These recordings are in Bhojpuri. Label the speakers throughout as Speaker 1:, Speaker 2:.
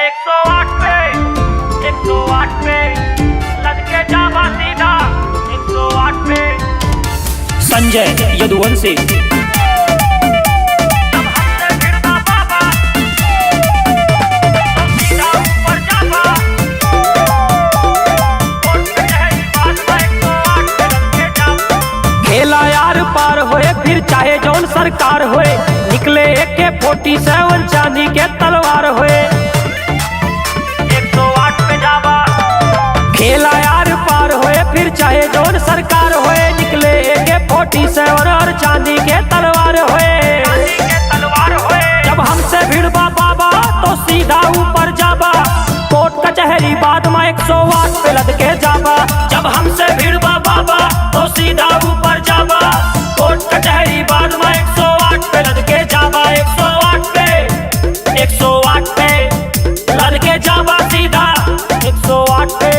Speaker 1: 108 पे 108 पे लदके जावा सीधा 108 पे
Speaker 2: संजय यदुवंशी।
Speaker 1: जब हमसे भिड़ता बाबा तो सीधा ऊपर जावा कोर्ट कचहरी बात में 108 पे लदके जावा।
Speaker 2: खेला यार पार होए फिर चाहे जौन सरकार होए, निकले AK-47 चांदी के तलवार होए।
Speaker 1: 108 पे जावा
Speaker 2: खेला यार पार होए फिर चाहे जौन सरकार होए, निकले AK-47 और चांदी के तलवार होए।
Speaker 1: चांदी के तलवार होए।
Speaker 2: जब हमसे भिड़बा बाबा तो सीधा ऊपर जाबा, कोर्ट कचहरी बाद में 108 पे लद के जाबा। जब हमसे भिड़बा बाबा तो सीधा ऊपर जाबा, कोर्ट कचहरी बाद में 108 पे लद के जाबा। 108 पे 108 पे लद के जाबा सीधा 108 पे।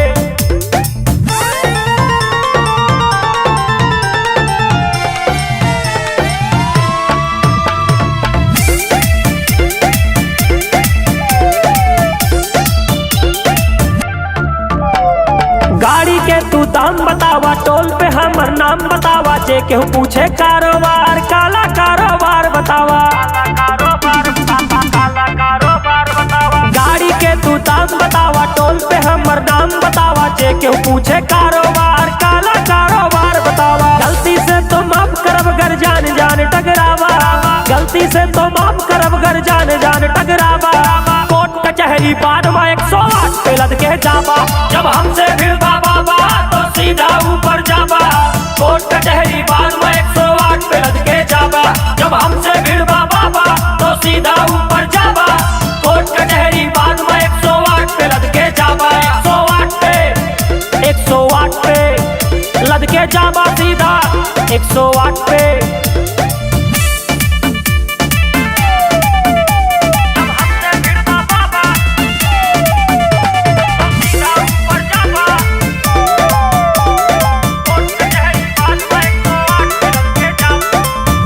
Speaker 2: गाड़ी के तू दाम बतावा, टोल पे हमर नाम बतावा, जे केहू पूछे कारोबार काला कारोबार बतावा।
Speaker 1: काला कारोबार बतावा।
Speaker 2: गाड़ी के तू दाम बतावा, टोल पे हमर नाम बतावा, जे केहू पूछे कारोबार काला कारोबार बतावा। गलती से तो माफ करब गर जान जान टकरावा, गलती से तो माफ करब गर जान जान टकरावा। कोर्ट कचहरी बाद में 108 पे लद के जाबा। जब हमसे भिड़बा बाबा तो सीधा ऊपर जाबा, कोर्ट कचहरी बाद में 108 पे लद के जाबा। जब हमसे भिड़बा बाबा तो सीधा ऊपर जाबा, कोर्ट कचहरी बाद में 108 पे लद के जाबा। 108 पे 108 पे लद के जाबा सीधा 108 पे।
Speaker 1: जब हमसे भिड़ता बाबा तो सीधा ऊपर जावा कोर्ट कचहरी बात में 108 पे लदके जावा।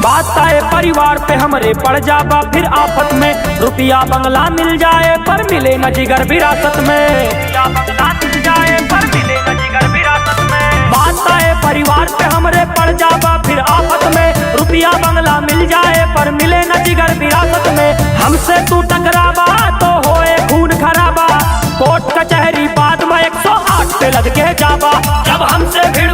Speaker 2: बात आए परिवार पे हमरे पड़ जाबा फिर आफत में, रुपया बंगला मिल जाए पर मिले न जिगर विरासत में।
Speaker 1: या बंगला मिल जाए पर मिले न जिगर विरासत में।
Speaker 2: बात आए परिवार पे हमरे पड़ जाबा फिर आफत में, रुपया बंगला मिल जाए पर मिले न जिगर विरासत में। हमसे तू टकराबा तो होए खून खराबा, कोर्ट कचहरी बाद में 108 पे लद के जाबा। जब हमसे भिड़